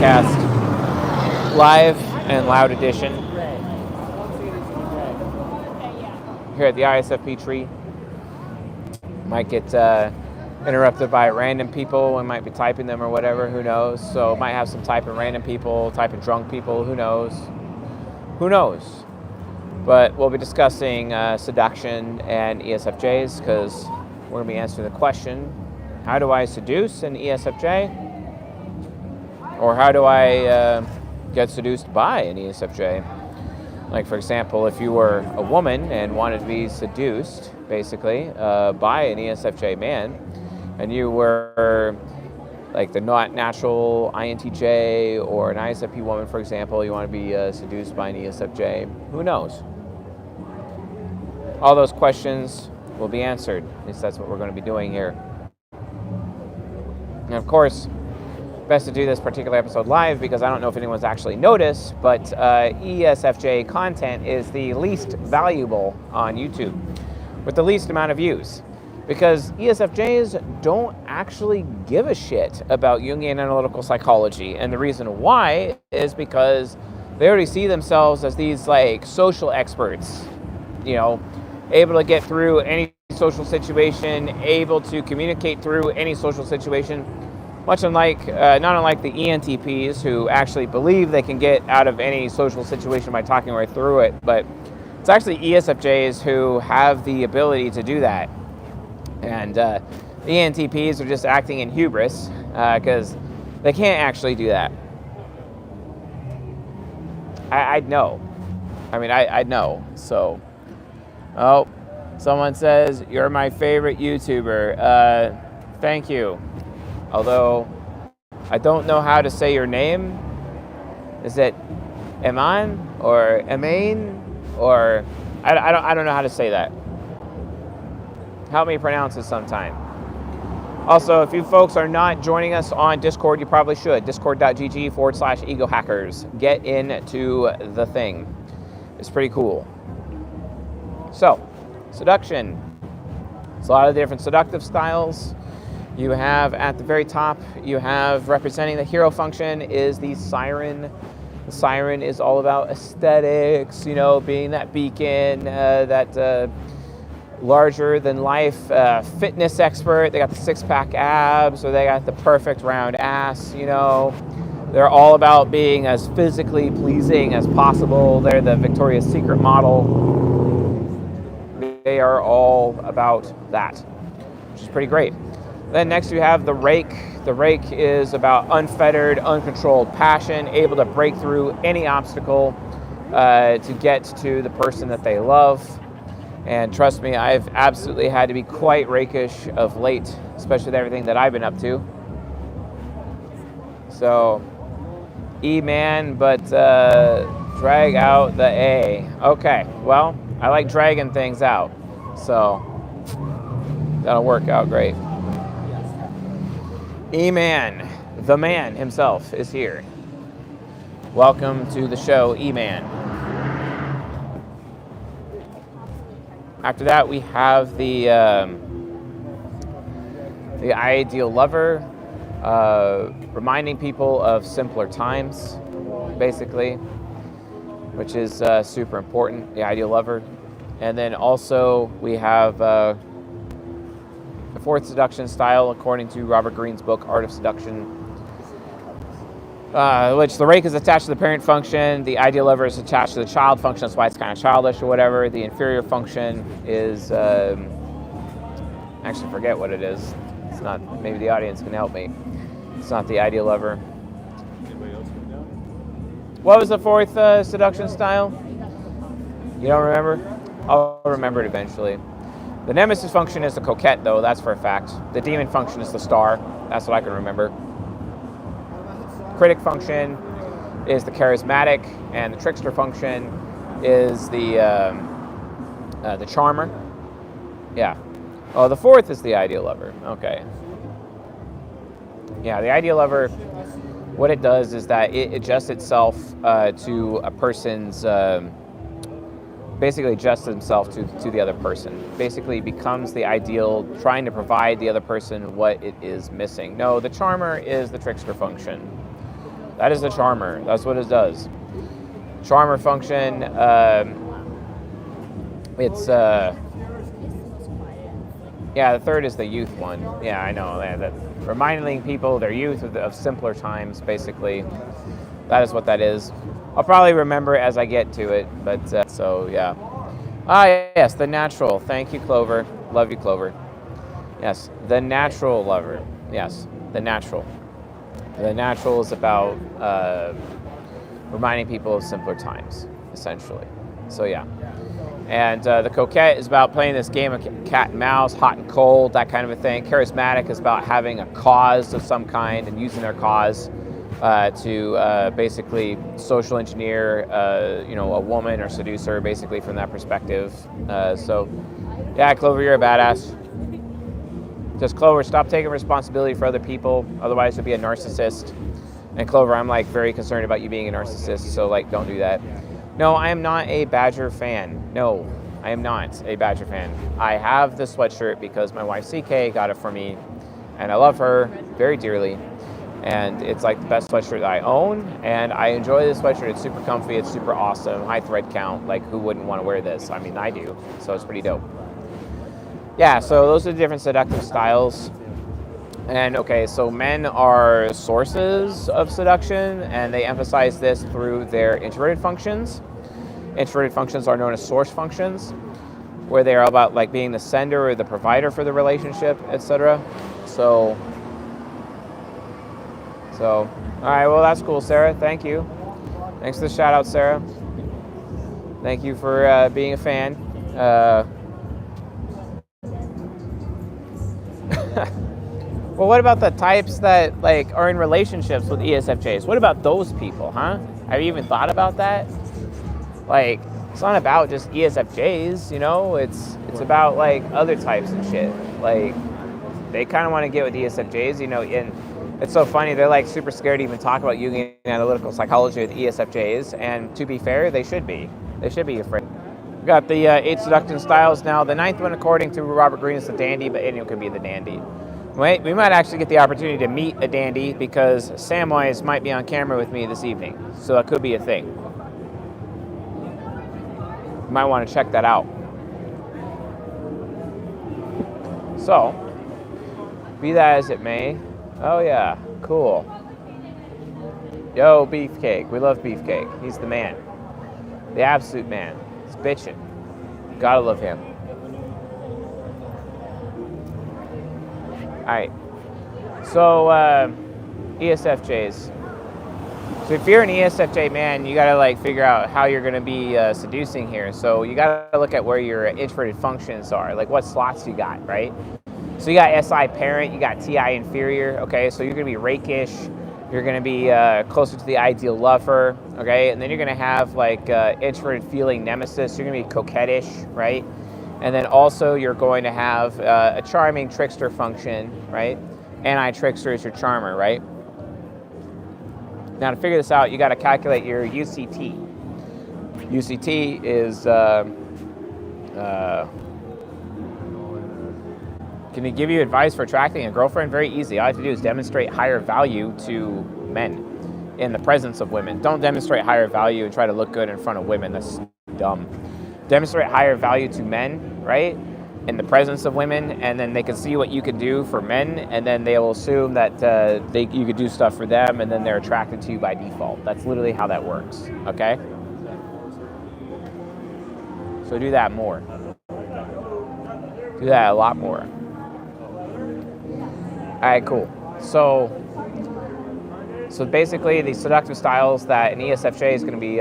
podcast live and loud edition here at the ISFP tree. Might get interrupted by random people. We might be typing them or whatever, who knows. So might have some typing random people, typing drunk people, who knows. Who knows? But we'll be discussing seduction and ESFJs because we're going to be answering the question, how do I seduce an ESFJ? Or how do I get seduced by an ESFJ? Like, for example, if you were a woman and wanted to be seduced, basically, by an ESFJ man, and you were like the not natural INTJ or an ISFP woman, for example, you want to be seduced by an ESFJ, who knows? All those questions will be answered. At least that's what we're going to be doing here. And of course, best to do this particular episode live because I don't know if anyone's actually noticed, but ESFJ content is the least valuable on YouTube with the least amount of views because ESFJs don't actually give a shit about Jungian analytical psychology. And the reason why is because they already see themselves as these like social experts, you know, able to get through any social situation, able to communicate through any social situation. Much unlike, not unlike the ENTPs who actually believe they can get out of any social situation by talking right through it, but it's actually ESFJs who have the ability to do that. And the ENTPs are just acting in hubris because they can't actually do that. I'd know. I mean, I'd know. So, oh, someone says, you're my favorite YouTuber. Thank you. Although, I don't know how to say your name. Is it Eman or Emain? Or, I don't know how to say that. Help me pronounce it sometime. Also, if you folks are not joining us on Discord, you probably should. Discord.gg/egohackers. Get into the thing. It's pretty cool. So, seduction. There's a lot of different seductive styles. You have at the very top, you have representing the hero function is the siren. The siren is all about aesthetics, you know, being that beacon, that larger than life fitness expert. They got the six-pack abs, or they got the perfect round ass, you know. They're all about being as physically pleasing as possible. They're the Victoria's Secret model. They are all about that, which is pretty great. Then next you have the rake. The rake is about unfettered, uncontrolled passion, able to break through any obstacle to get to the person that they love. And trust me, I've absolutely had to be quite rakish of late, especially with everything that I've been up to. So, E-man, but drag out the A. Okay, well, I like dragging things out, so that'll work out great. E-man, the man himself, is here. Welcome to the show, E-man. After that, we have the ideal lover, reminding people of simpler times, basically, which is super important, the ideal lover. And then also we have the fourth seduction style, according to Robert Greene's book, Art of Seduction, which the rake is attached to the parent function, the ideal lover is attached to the child function, that's why it's kind of childish or whatever. The inferior function is, actually forget what it is. It's not, maybe the audience can help me. It's not the ideal lover. Anybody else come down? What was the fourth seduction style? You don't remember? I'll remember it eventually. The nemesis function is the coquette, though, that's for a fact. The demon function is the star. That's what I can remember. Critic function is the charismatic, and the trickster function is the charmer. Yeah. Oh, the fourth is the ideal lover. Okay. Yeah, the ideal lover, what it does is that it adjusts itself to a person's basically adjusts himself to the other person. Basically becomes the ideal, trying to provide the other person what it is missing. No, the charmer is the trickster function. That is the charmer. That's what it does. Charmer function. It's yeah. The third is the youth one. Yeah, I know. That reminding people their youth of simpler times, basically. That is what that is. I'll probably remember as I get to it. But so yeah. Ah, yes, the natural. Thank you, Clover. Love you, Clover. Yes, the natural lover. Yes, the natural. The natural is about reminding people of simpler times, essentially. So yeah. And the coquette is about playing this game of cat and mouse, hot and cold, that kind of a thing. Charismatic is about having a cause of some kind and using their cause to basically social engineer, a woman or seduce her, basically from that perspective. So, yeah, Clover, you're a badass. Just Clover, stop taking responsibility for other people. Otherwise, you'll be a narcissist. And Clover, I'm like very concerned about you being a narcissist. So like, don't do that. No, I am not a Badger fan. No, I am not a Badger fan. I have the sweatshirt because my wife CK got it for me, and I love her very dearly. And it's like the best sweatshirt that I own, and I enjoy this sweatshirt. It's super comfy, it's super awesome, high thread count. Like, who wouldn't want to wear this? I mean, I do, so it's pretty dope. Yeah, so those are the different seductive styles. And okay, so men are sources of seduction, and they emphasize this through their introverted functions. Introverted functions are known as source functions, where they are about like being the sender or the provider for the relationship, etc. So, all right, well, that's cool, Sarah. Thank you. Thanks for the shout out, Sarah. Thank you for being a fan. Well, what about the types that like are in relationships with ESFJs? What about those people, huh? Have you even thought about that? Like, it's not about just ESFJs, you know? It's about like other types and shit. Like, they kind of want to get with ESFJs, you know, and it's so funny. They're like super scared to even talk about Jungian analytical psychology with ESFJs, and to be fair, they should be. They should be afraid. We got the 8 seduction styles now. The 9th one, according to Robert Greene, is the dandy, but anyone can be the dandy. Wait, we might actually get the opportunity to meet a dandy because Samwise might be on camera with me this evening, so that could be a thing. You might want to check that out. So, be that as it may. Oh yeah, cool. Yo, Beefcake. We love Beefcake. He's the man. The absolute man. He's bitchin'. Gotta love him. Alright. So, ESFJs. So if you're an ESFJ man, you gotta like figure out how you're gonna be seducing here. So you gotta look at where your introverted functions are, like what slots you got, right? So you got SI parent, you got TI inferior, okay? So you're gonna be rakish, you're gonna be closer to the ideal lover, okay? And then you're gonna have like introverted feeling nemesis, you're gonna be coquettish, right? And then also you're going to have a charming trickster function, right? Anti-trickster is your charmer, right? Now to figure this out, you got to calculate your UCT. UCT is, can it give you advice for attracting a girlfriend? Very easy. All you have to do is demonstrate higher value to men in the presence of women. Don't demonstrate higher value and try to look good in front of women. That's dumb. Demonstrate higher value to men, right? In the presence of women, and then they can see what you can do for men, and then they will assume that you could do stuff for them, and then they're attracted to you by default. That's literally how that works, okay? So do that more. Do that a lot more. All right, cool. So basically, the seductive styles that an ESFJ is going to be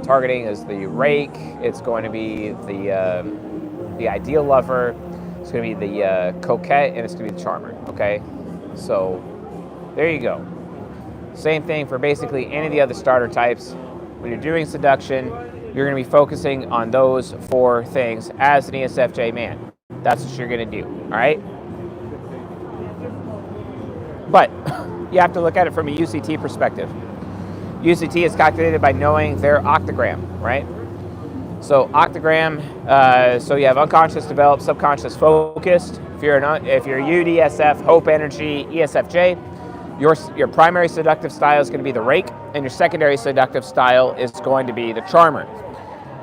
targeting is the rake. It's going to be the ideal lover. It's going to be the coquette, and it's going to be the charmer. Okay, so there you go. Same thing for basically any of the other starter types. When you're doing seduction, you're going to be focusing on those 4 things as an ESFJ man. That's what you're going to do. All right. But you have to look at it from a UCT perspective. UCT is calculated by knowing their octagram, right? So octagram, so you have unconscious, developed, subconscious, focused. If you're UDSF, hope energy, ESFJ, Your primary seductive style is going to be the rake, and your secondary seductive style is going to be the charmer.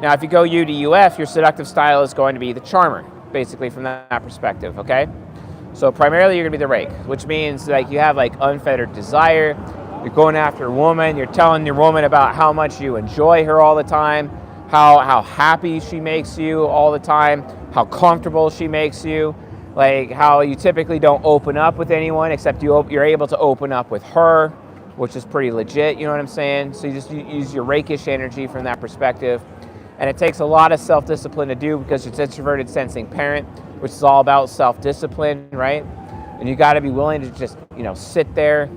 Now, if you go U to UF, your seductive style is going to be the charmer, basically from that perspective, okay? So primarily you're going to be the rake, which means like you have like unfettered desire. You're going after a woman. You're telling your woman about how much you enjoy her all the time, how happy she makes you all the time, how comfortable she makes you, like how you typically don't open up with anyone except you're able to open up with her, which is pretty legit, you know what I'm saying? So you just use your rakish energy from that perspective. And it takes a lot of self-discipline to do because it's introverted sensing parent, which is all about self-discipline, right? And you got to be willing to just, sit there,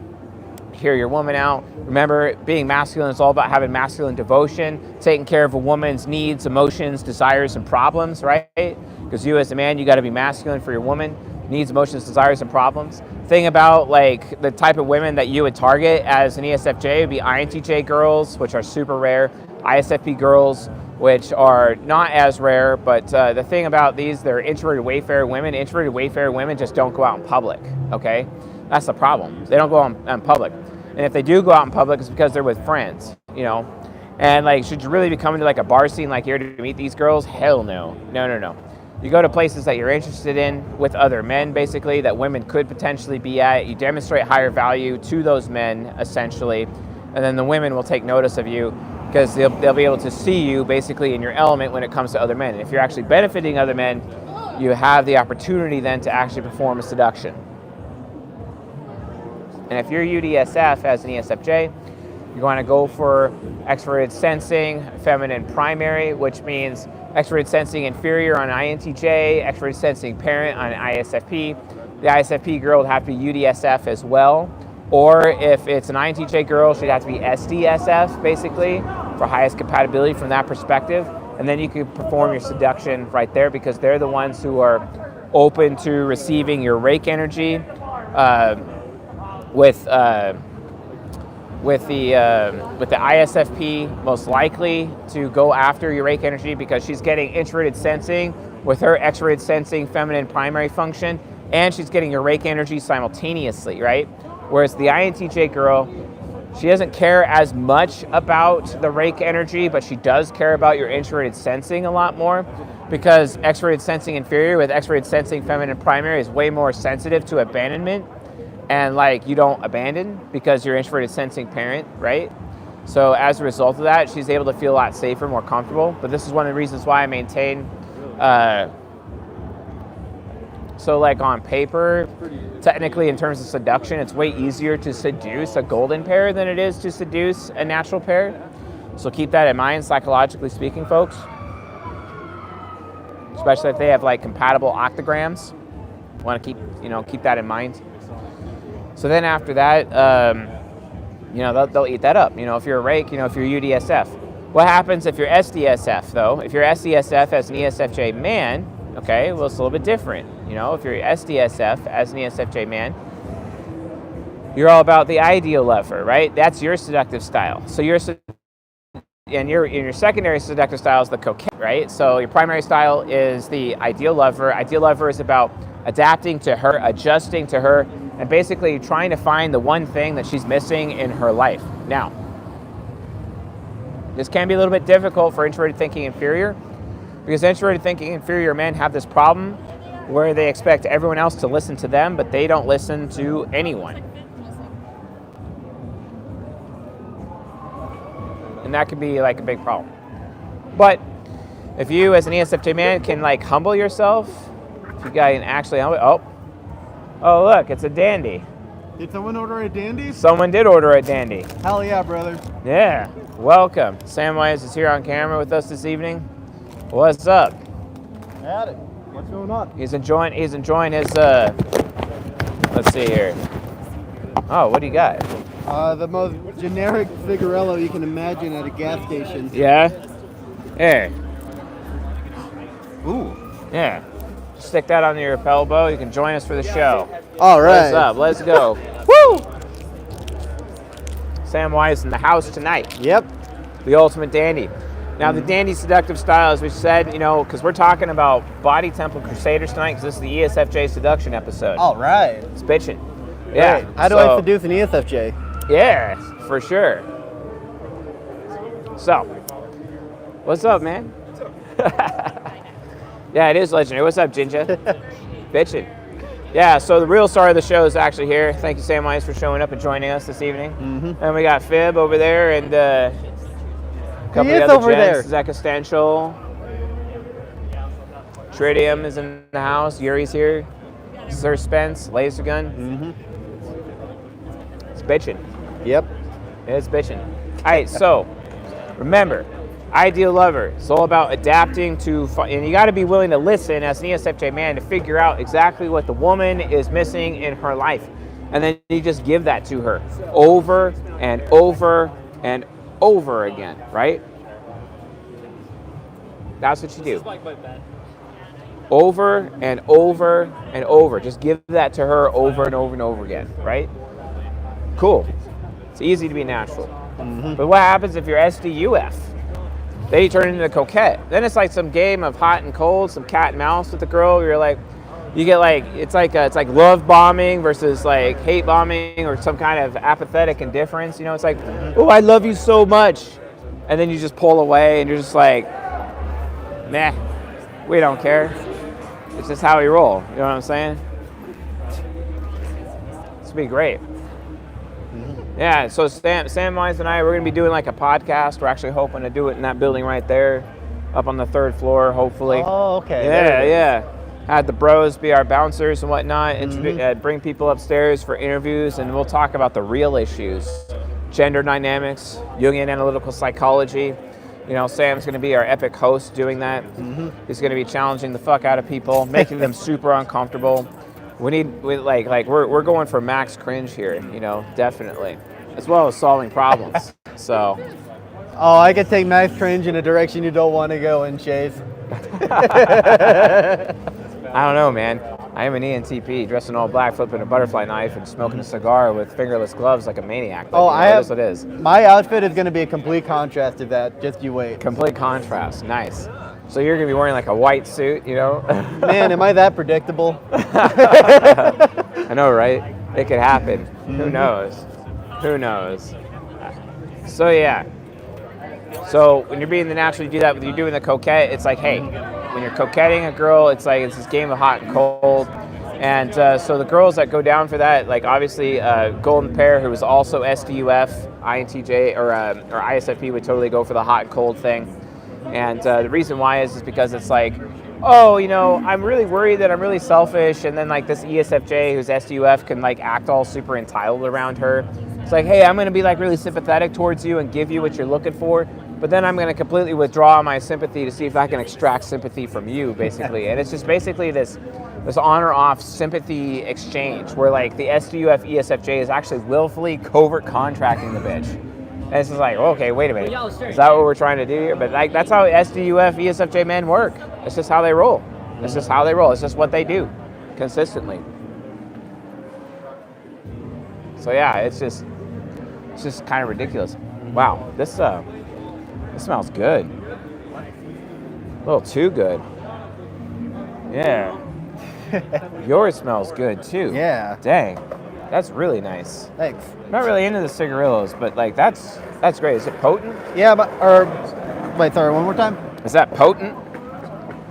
hear your woman out. Remember, being masculine is all about having masculine devotion, taking care of a woman's needs, emotions, desires, and problems, right? Because you as a man, you got to be masculine for your woman, needs, emotions, desires, and problems. Thing about like the type of women that you would target as an ESFJ would be INTJ girls, which are super rare, ISFP girls, which are not as rare, but the thing about these, they're introverted wayfarer women. Introverted wayfarer women just don't go out in public, okay? That's the problem. They don't go out in public. And if they do go out in public, it's because they're with friends, And like, should you really be coming to like a bar scene like here to meet these girls? Hell no. No. You go to places that you're interested in with other men, basically, that women could potentially be at. You demonstrate higher value to those men, essentially, and then the women will take notice of you because they'll be able to see you basically in your element when it comes to other men. And if you're actually benefiting other men, you have the opportunity then to actually perform a seduction. And if you're UDSF as an ESFJ, you want to go for extroverted sensing, feminine primary, which means extroverted sensing inferior on INTJ, extroverted sensing parent on ISFP. The ISFP girl would have to be UDSF as well. Or if it's an INTJ girl, she'd have to be SDSF, basically, for highest compatibility from that perspective. And then you could perform your seduction right there because they're the ones who are open to receiving your rake energy with the ISFP most likely to go after your rake energy because she's getting introverted sensing with her extroverted sensing feminine primary function, and she's getting your rake energy simultaneously, right? Whereas the INTJ girl, she doesn't care as much about the rake energy, but she does care about your introverted sensing a lot more because extroverted sensing inferior with extroverted sensing feminine primary is way more sensitive to abandonment. And like you don't abandon because you're introverted sensing parent, right? So as a result of that, she's able to feel a lot safer, more comfortable. But this is one of the reasons why I maintain. So like on paper, technically in terms of seduction, it's way easier to seduce a golden pair than it is to seduce a natural pair. So keep that in mind, psychologically speaking, folks. Especially if they have like compatible octograms. Want to keep that in mind. So then after that, they'll eat that up. If you're a rake, if you're UDSF. What happens if you're SDSF, though? If you're SDSF as an ESFJ man, okay, well, it's a little bit different. If you're SDSF as an ESFJ man, you're all about the ideal lover, right? That's your seductive style. So your secondary seductive style is the coquette, right? So your primary style is the ideal lover. Ideal lover is about adapting to her, adjusting to her, and basically trying to find the one thing that she's missing in her life. Now, this can be a little bit difficult for introverted thinking inferior because introverted thinking inferior men have this problem where they expect everyone else to listen to them, but they don't listen to anyone. And that could be like a big problem. But if you as an ESFJ man can like humble yourself, if you can actually humble, oh look, it's a dandy. Did someone order a dandy? Someone did order a dandy. Hell yeah, brother. Yeah, welcome. Samwise is here on camera with us this evening. What's up? At it. What's going on? He's enjoying his, let's see here. Oh, what do you got? The most generic Figarello you can imagine at a gas station. Yeah? Here. Ooh. Yeah. Stick that on your elbow. You can join us for the show. All right. What's up? Let's go. Woo! Samwise in the house tonight. Yep. The ultimate dandy. Now, the dandy seductive style, as we said, because we're talking about Body Temple Crusaders tonight, because this is the ESFJ seduction episode. All right. It's bitching. Yeah. Right. How do I so- seduce an E ESFJ? Yeah, for sure. So, what's up, man? Yeah, it is legendary. What's up, Jinja? Bitchin'. Yeah, so the real star of the show is actually here. Thank you, Sam Wise, for showing up and joining us this evening. And we got Fib over there and a couple He of is the other over gents. there. Zekastential. Tritium is in the house. Yuri's here. Sir Spence, Laser Gun. It's bitchin'. Yep. It's bitching. All right, so remember, Ideal Lover. It's all about adapting to, and you got to be willing to listen as an ESFJ man to figure out exactly what the woman is missing in her life. And then you just give that to her over and over and over again, right? That's what you do. Over and over and over. Just give that to her over and over and over again, right? Cool. It's easy to be natural. But what happens if you're SDUF? Then you turn into a coquette. Then it's like some game of hot and cold, some cat and mouse with the girl. You're like, you get like, it's like love bombing versus like hate bombing or some kind of apathetic indifference. You know, it's like, oh, I love you so much. And then you just pull away and you're just like, nah, we don't care. It's just how we roll. You know what I'm saying? It's gonna be great. Yeah, so Sam Wise and I, we're going to be doing like a podcast. We're actually hoping to do it in that building right there, up on the 3rd floor, hopefully. Oh, okay. Yeah. Had the bros be our bouncers and whatnot, and bring people upstairs for interviews, and we'll talk about the real issues. Gender dynamics, Jungian analytical psychology. You know, Sam's going to be our epic host doing that. He's going to be challenging the fuck out of people, making them super uncomfortable. We're going for max cringe here, you know, definitely, as well as solving problems. So, Oh, I could take Max Cringe in a direction you don't want to go in, Chase. I don't know, man. I am an ENTP, dressed in all black, flipping a butterfly knife and smoking a cigar with fingerless gloves like a maniac. But, Oh, you know, it is what it is. My outfit is going to be a complete contrast to that. Just you wait. Complete contrast. Nice. So you're gonna be wearing like a white suit, you know? Man, am I that predictable? I know, right? It could happen. Who knows? Who knows? So yeah. So when you're being the natural, you do that. When you're doing the coquette, it's like, hey, when you're coquetting a girl, it's like it's this game of hot and cold. And so the girls that go down for that, like obviously Golden Pair, who is also SDUF, INTJ, or ISFP would totally go for the hot and cold thing. And the reason why is because it's like, oh, you know, I'm really worried that I'm really selfish, and then like this ESFJ who's SDUF can like act all super entitled around her. It's like, hey, I'm going to be like really sympathetic towards you and give you what you're looking for, but then I'm going to completely withdraw my sympathy to see if I can extract sympathy from you, basically. And it's just basically this on or off sympathy exchange where like the SDUF ESFJ is actually willfully covert contracting the bitch. And it's just like, okay, wait a minute. Is that what we're trying to do here? But like that's how SDUF, ESFJ men work. It's just how they roll. It's just how they roll. It's just what they do consistently. So yeah, it's just kind of ridiculous. Wow, this smells good. A little too good. Yeah. Yours smells good too. Yeah. Dang. That's really nice. Thanks. I'm not really into the cigarillos, but like that's great. Is it potent? Yeah, wait, sorry, one more time? Is that potent?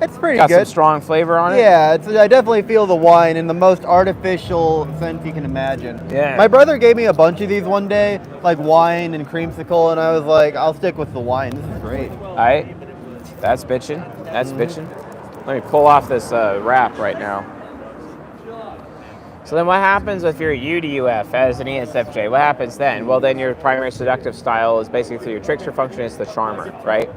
It's pretty Got some good. strong flavor on it? Yeah, I definitely feel the wine in the most artificial sense you can imagine. Yeah. My brother gave me a bunch of these one day, like wine and creamsicle, and I was like, I'll stick with the wine. This is great. All right. That's bitchin'. That's bitchin'. Let me pull off this wrap right now. So then what happens if you're a UDUF as an ESFJ? What happens then? Well, then your primary seductive style is basically your trickster function is the charmer, right?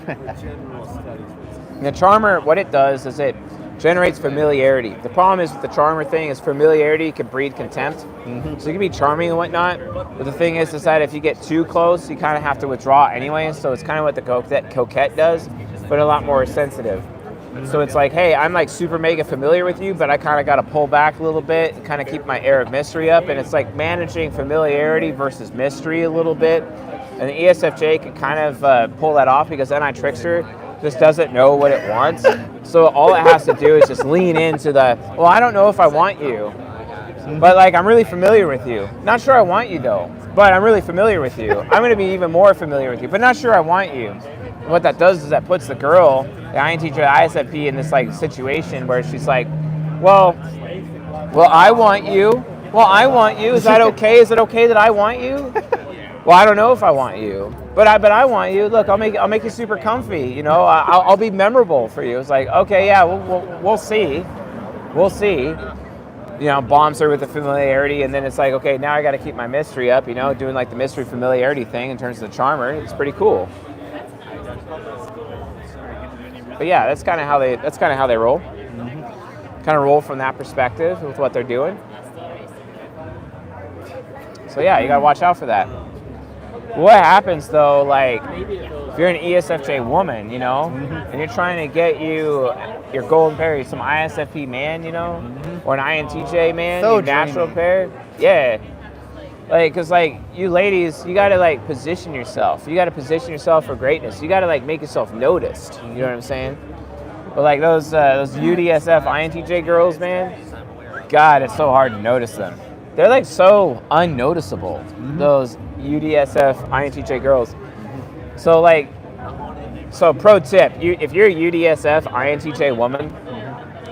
And the charmer, what it does is it generates familiarity. The problem is with the charmer thing is familiarity can breed contempt. So you can be charming and whatnot, but the thing is that if you get too close, you kind of have to withdraw anyway. So it's kind of what the coquette does, but a lot more sensitive. So it's like, hey, I'm like super mega familiar with you, but I kind of got to pull back a little bit and kind of keep my air of mystery up. And it's like managing familiarity versus mystery a little bit. And the ESFJ can kind of pull that off because NI Trickster just doesn't know what it wants. So all it has to do is just lean into the, well, I don't know if I want you. But like, I'm really familiar with you. Not sure I want you though, but I'm really familiar with you. I'm going to be even more familiar with you, but not sure I want you. What that does is that puts the girl, the INTJ, the ISFP, in this like situation where she's like, well, I want you. Well, I want you. Is that okay? Is it okay that I want you? Well, I don't know if I want you, but I want you. Look, I'll make you super comfy. You know, I'll be memorable for you. It's like, okay, yeah, we'll see. We'll see. You know, bombs her with the familiarity, and then it's like, okay, now I got to keep my mystery up. You know, doing like the mystery familiarity thing in terms of the charmer. It's pretty cool. But yeah, that's kind of how they roll. Kind of roll from that perspective with what they're doing. So yeah, you gotta watch out for that. What happens though, like if you're an ESFJ woman, you know, and you're trying to get your golden pair, some ISFP man, you know, or an INTJ man, So your natural dreamy. pair, yeah. Like, cause like you ladies, you gotta like position yourself. You gotta position yourself for greatness. You gotta like make yourself noticed. You know what I'm saying? But like those UDSF INTJ girls, man, God, it's so hard to notice them. They're like so unnoticeable. Those UDSF INTJ girls. So like, pro tip: if you're a UDSF INTJ woman,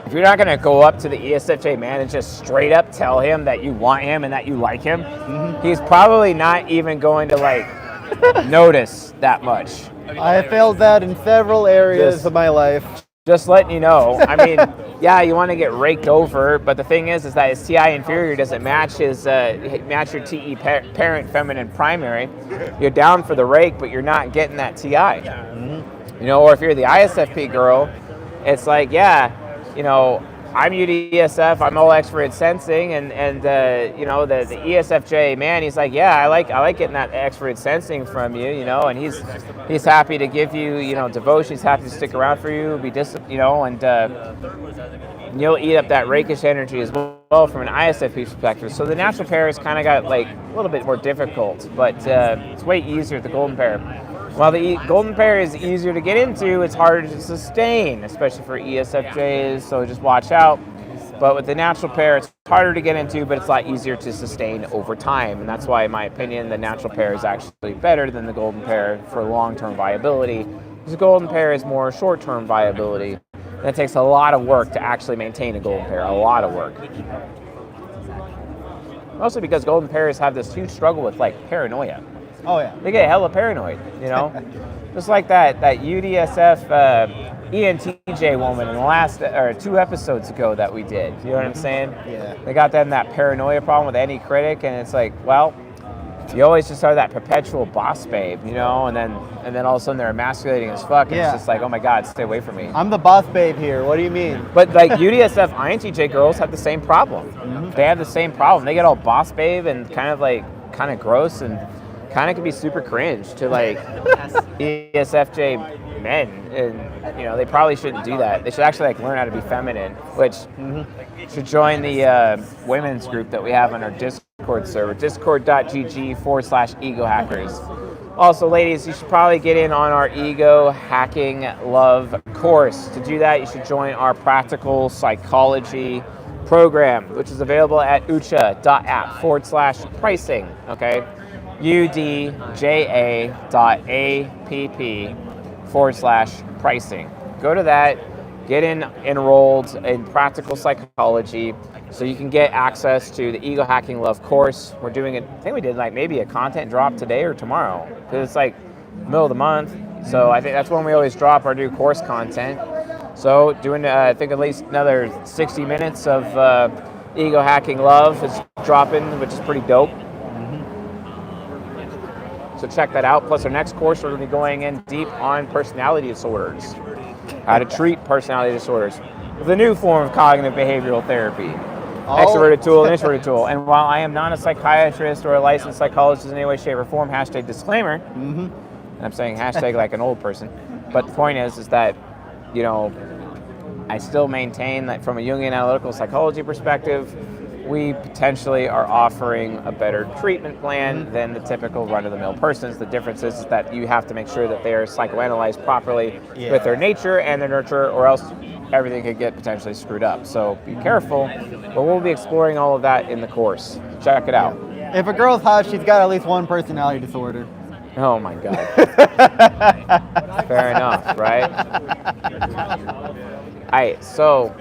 if you're not gonna go up to the ESFJ man and just straight up tell him that you want him and that you like him, he's probably not even going to like notice that much. I have failed that in several areas Just- of my life. Just letting you know. I mean, yeah, you want to get raked over, but the thing is that his TI inferior doesn't match match your TE parent feminine primary. You're down for the rake, but you're not getting that TI. You know, or if you're the ISFP girl, it's like, yeah, you know, I'm UDSF, I'm all extrovert sensing, and you know, the ESFJ man, he's like, yeah, I like getting that extrovert sensing from you, you know, and he's happy to give you, you know, devotion. He's happy to stick around for you, you know, and you'll eat up that rakish energy as well from an ISFP perspective. So the natural pair has kind of got like a little bit more difficult, but it's way easier with the golden pair. While the golden pair is easier to get into, it's harder to sustain, especially for ESFJs, so just watch out. But with the natural pair, it's harder to get into, but it's a lot easier to sustain over time. And that's why, in my opinion, the natural pair is actually better than the golden pair for long-term viability. Because the golden pair is more short-term viability. And it takes a lot of work to actually maintain a golden pair, a lot of work. Mostly because golden pairs have this huge struggle with like paranoia. Oh yeah. They get hella paranoid, you know? Just like that UDSF ENTJ woman in the last, or 2 episodes ago that we did. You know what I'm saying? Yeah. They got them that paranoia problem with any critic, and it's like, well, you always just are that perpetual boss babe, you know? And then all of a sudden they're emasculating as fuck, and Yeah. it's just like, oh my God, stay away from me. I'm the boss babe here. What do you mean? But like UDSF INTJ girls have the same problem. They have the same problem. They get all boss babe and kind of gross and kind of can be super cringe to like ESFJ men, and you know they probably shouldn't do that. They should actually like learn how to be feminine, which should join the women's group that we have on our Discord server, discord.gg/ego hackers. Also, ladies, you should probably get in on our ego hacking love course. To do that, you should join our practical psychology program, which is available at ucha.app/pricing. Okay. UDJA.app/pricing. Go to that, get enrolled in practical psychology so you can get access to the Ego Hacking Love course. We're doing it, I think we did like maybe a content drop today or tomorrow, because it's like middle of the month. So I think that's when we always drop our new course content. So doing, I think at least another 60 minutes of Ego Hacking Love is dropping, which is pretty dope. So check that out. Plus our next course, we're going to be going in deep on personality disorders. How to treat personality disorders. The new form of cognitive behavioral therapy. Extroverted tool and introverted tool. And while I am not a psychiatrist or a licensed psychologist in any way, shape, or form, hashtag disclaimer, and I'm saying hashtag like an old person, but the point is that, you know, I still maintain that from a Jungian analytical psychology perspective, we potentially are offering a better treatment plan than the typical run-of-the-mill persons. The difference is that you have to make sure that they are psychoanalyzed properly with their nature and their nurture, or else everything could get potentially screwed up. So be careful, but we'll be exploring all of that in the course. Check it out. If a girl's hot, she's got at least one personality disorder. Oh my God. Fair enough, right? All right, so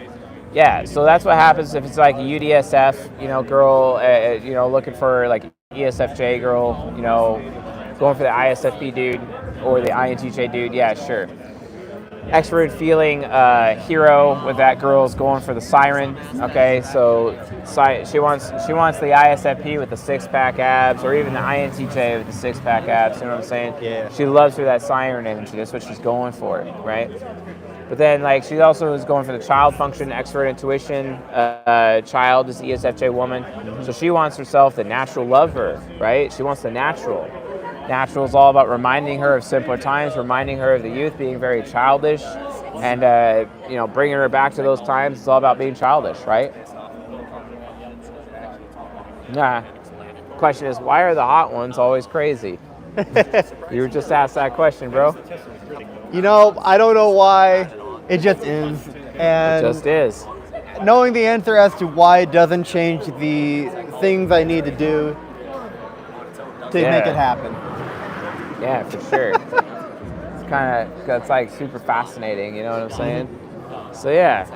yeah, so that's what happens if it's like a UDSF, girl, looking for like ESFJ girl, going for the ISFP dude or the INTJ dude. Yeah, sure. Extroverted feeling hero with that girl's going for the siren. Okay, so she wants the ISFP with the 6-pack abs, or even the INTJ with the 6-pack abs. You know what I'm saying? Yeah. She loves her that siren energy. That's what she's going for, right? But then, like, she also is going for the child function, extrovert intuition. Child is ESFJ woman, so she wants herself the natural lover, right? She wants the natural. Natural is all about reminding her of simpler times, reminding her of the youth, being very childish, and bringing her back to those times. It's all about being childish, right? Nah. Question is, why are the hot ones always crazy? You were just asked that question, bro. I don't know why. It just is. And It just is. knowing the answer as to why it doesn't change the things I need to do to Yeah. make it happen. Yeah, for sure. It's like super fascinating, you know what I'm saying? So yeah.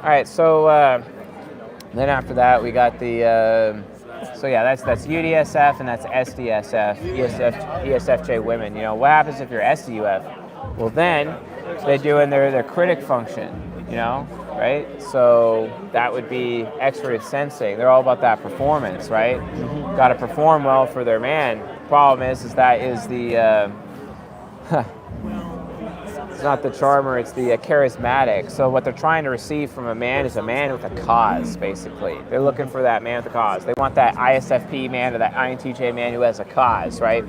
Alright, so then after that we got the, that's UDSF and that's SDSF, ESFJ women. What happens if you're SDUF? Well then, they're doing their critic function, right? So that would be extroverted sensing. They're all about that performance, right? Got to perform well for their man. Problem is that is the it's not the charmer, it's the charismatic. So what they're trying to receive from a man is a man with a cause, basically. They're looking for that man with a cause. They want that ISFP man or that INTJ man who has a cause, right?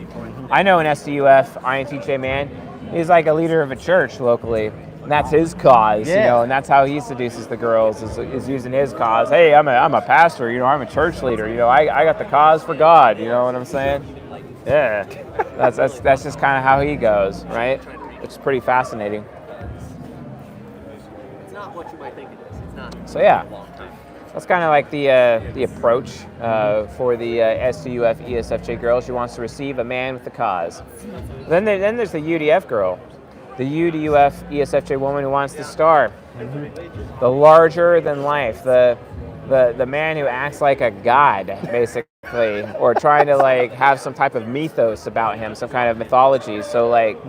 I know an SDUF INTJ man. He's like a leader of a church locally. And that's his cause, and that's how he seduces the girls is using his cause. Hey, I'm a pastor, I'm a church leader, I got the cause for God, you know what I'm saying? Yeah, that's just kind of how he goes, right? Which is pretty fascinating. It's not what you might think it is. It's not. So yeah, that's kind of like the approach for the SDUF ESFJ girl. She wants to receive a man with a cause. Then there's the UDF girl. The UDUF ESFJ woman who wants the star, the larger than life, the man who acts like a god, basically, or trying to like have some type of mythos about him, some kind of mythology. So an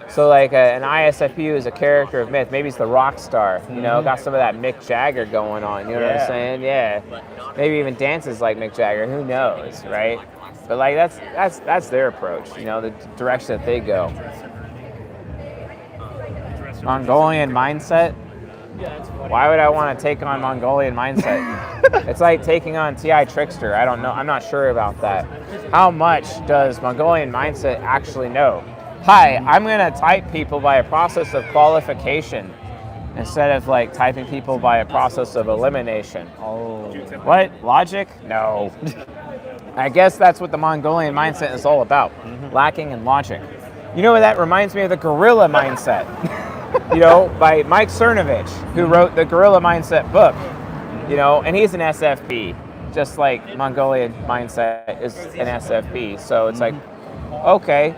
ISFP is a character of myth. Maybe it's the rock star, got some of that Mick Jagger going on. You know what I'm saying? Yeah. Maybe even dances like Mick Jagger. Who knows, right? But like that's their approach. The direction that they go. Mongolian mindset? Why would I want to take on Mongolian mindset? It's like taking on TI Trickster. I don't know. I'm not sure about that. How much does Mongolian mindset actually know? Hi, I'm going to type people by a process of qualification instead of like typing people by a process of elimination. Oh. What? Logic? No. I guess that's what the Mongolian mindset is all about. Lacking in logic. That reminds me of the gorilla mindset. By Mike Cernovich, who wrote the Gorilla Mindset book, and he's an SFP, just like Mongolian Mindset is an SFP. So it's like, okay,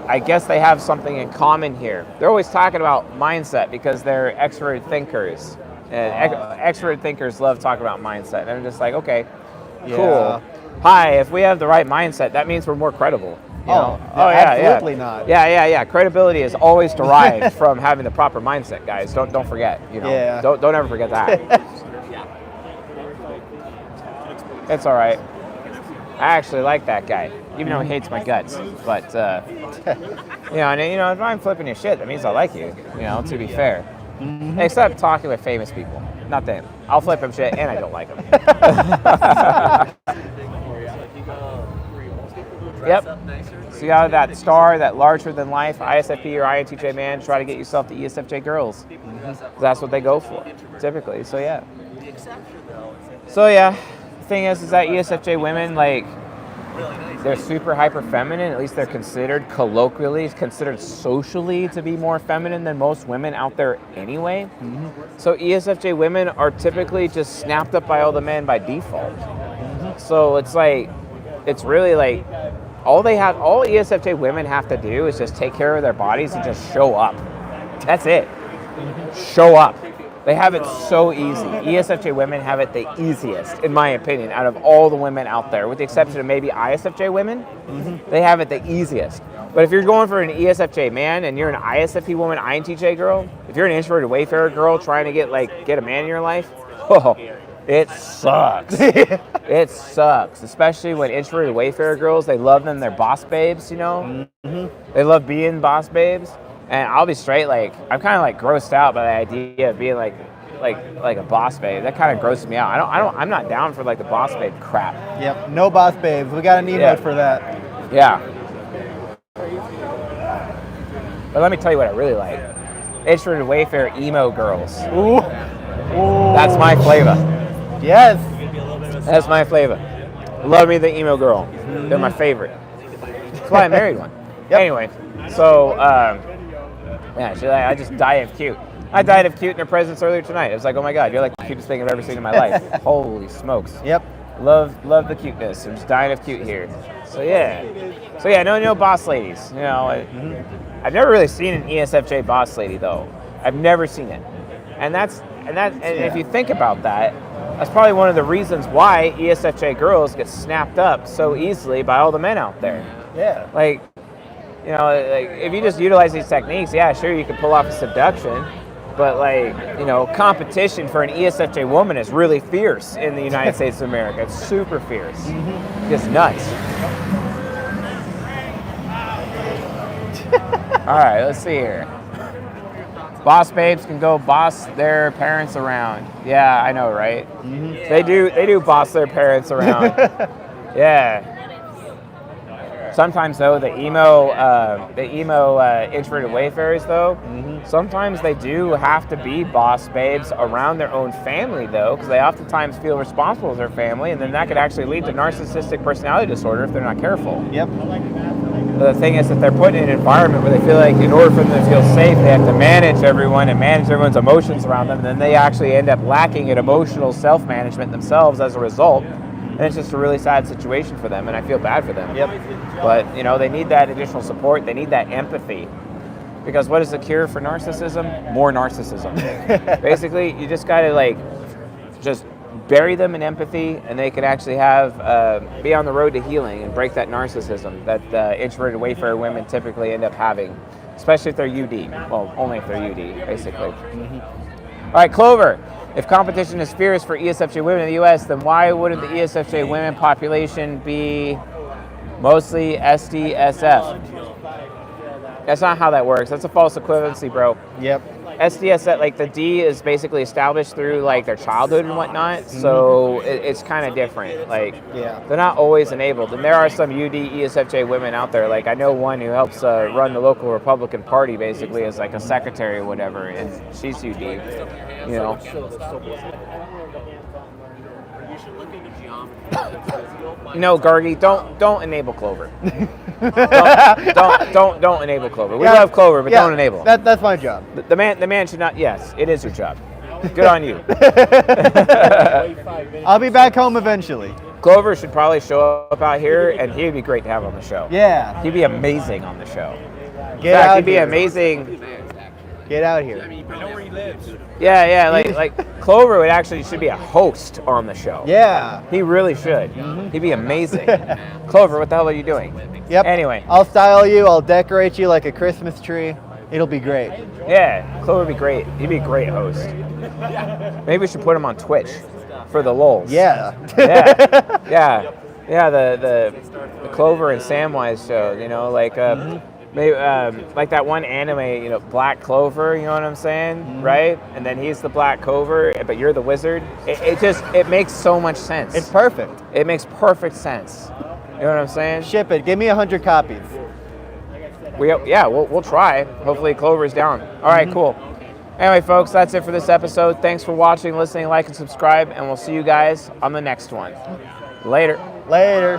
I guess they have something in common here. They're always talking about mindset because they're extroverted thinkers. And extroverted thinkers love talking about mindset. And I'm just like, okay, cool. Hi, if we have the right mindset, that means we're more credible. Absolutely not. Yeah. Credibility is always derived from having the proper mindset, guys. Don't forget. Don't ever forget that. It's all right. I actually like that guy, even though he hates my guts. But if I'm flipping your shit, that means I like you. To be fair, except talking with famous people. Not them. I'll flip him shit, and I don't like him. Yep. So you got that star, that larger than life ISFP or INTJ man, try to get yourself the ESFJ girls. That's what they go for, typically. So yeah. The thing is that ESFJ women, like, they're super hyper feminine. At least they're considered colloquially, considered socially to be more feminine than most women out there anyway. So ESFJ women are typically just snapped up by all the men by default. So it's like, it's really like, all ESFJ women have to do is just take care of their bodies and just show up. That's it. Show up. They have it so easy. ESFJ women have it the easiest, in my opinion, out of all the women out there, with the exception of maybe ISFJ women. They have it the easiest. But if you're going for an ESFJ man and you're an ISFP woman, INTJ girl, if you're an introverted wayfarer girl trying to get a man in your life, oh, it sucks. It sucks, especially when introverted wayfarer girls, they love them, they're boss babes, you know? They love being boss babes. And I'll be straight, like, I'm kind of like grossed out by the idea of being like a boss babe. That kind of grosses me out. I'm not down for like the boss babe crap. Yep, no boss babes. We got an emote for that. Yeah. But let me tell you what I really like. Introverted wayfarer emo girls. Ooh. That's my flavor. Yes. That's my flavor. Love me the emo girl. They're my favorite. That's why I married one. Yep. Anyway, so yeah, I just die of cute. I died of cute in her presence earlier tonight. It was like, oh my God, you're like the cutest thing I've ever seen in my life. Holy smokes. Yep. Love the cuteness. I'm just dying of cute here. So yeah, no boss ladies. You know, I've never really seen an ESFJ boss lady though. I've never seen it, and if you think about that, that's probably one of the reasons why ESFJ girls get snapped up so easily by all the men out there. Yeah. Like, you know, like if you just utilize these techniques, yeah, sure, you can pull off a seduction, but like, you know, competition for an ESFJ woman is really fierce in the United States of America. It's super fierce. It's nuts. All right, let's see here. Boss babes can go boss their parents around. Yeah, I know, right? They do boss their parents around. Yeah. Sometimes though, the emo introverted wayfarers though, sometimes they do have to be boss babes around their own family though, because they oftentimes feel responsible for their family, and then that could actually lead to narcissistic personality disorder if they're not careful. Yep. The thing is that they're put in an environment where they feel like in order for them to feel safe, they have to manage everyone and manage everyone's emotions around them, and then they actually end up lacking in emotional self-management themselves as a result. And it's just a really sad situation for them, and I feel bad for them. Yep. But, you know, they need that additional support. They need that empathy. Because what is the cure for narcissism? More narcissism. Basically, you just got to, like, just bury them in empathy, and they can actually be on the road to healing and break that narcissism that introverted wayfarer women typically end up having, especially if they're UD. Well, only if they're UD, basically. All right, Clover. If competition is fierce for ESFJ women in the U.S., then why wouldn't the ESFJ women population be mostly SDSF? That's not how that works. That's a false equivalency, bro. Yep. SDSF, like the D is basically established through like their childhood and whatnot, so it's kind of different. Like, Yeah. they're not always enabled. And there are some UD ESFJ women out there. Like, I know one who helps run the local Republican Party basically as like a secretary or whatever, and she's UD. You know. No, Gargi, don't enable Clover. don't enable Clover. We love Clover, but don't enable. That's my job. The man should not. Yes, it is your job. Good on you. I'll be back home eventually. Clover should probably show up out here, and he'd be great to have on the show. Yeah. He'd be amazing on the show. Get out He'd be here. amazing. Get out here. I know where he lives. Yeah, like Clover should be a host on the show. Yeah. He really should. He'd be amazing. Clover, what the hell are you doing? Yep. Anyway. I'll style you. I'll decorate you like a Christmas tree. It'll be great. Yeah, Clover would be great. He'd be a great host. Maybe we should put him on Twitch for the lulz. Yeah. Yeah, the Clover and Samwise show, you know, like maybe like that one anime, you know, Black Clover, you know what I'm saying, right? And then he's the Black Clover, but you're the wizard. It makes so much sense. It's perfect. It makes perfect sense. You know what I'm saying? Ship it. Give me 100 copies. We'll try. Hopefully Clover's down. All right, cool. Anyway, folks, that's it for this episode. Thanks for watching, listening, like, and subscribe, and we'll see you guys on the next one. Later. Later.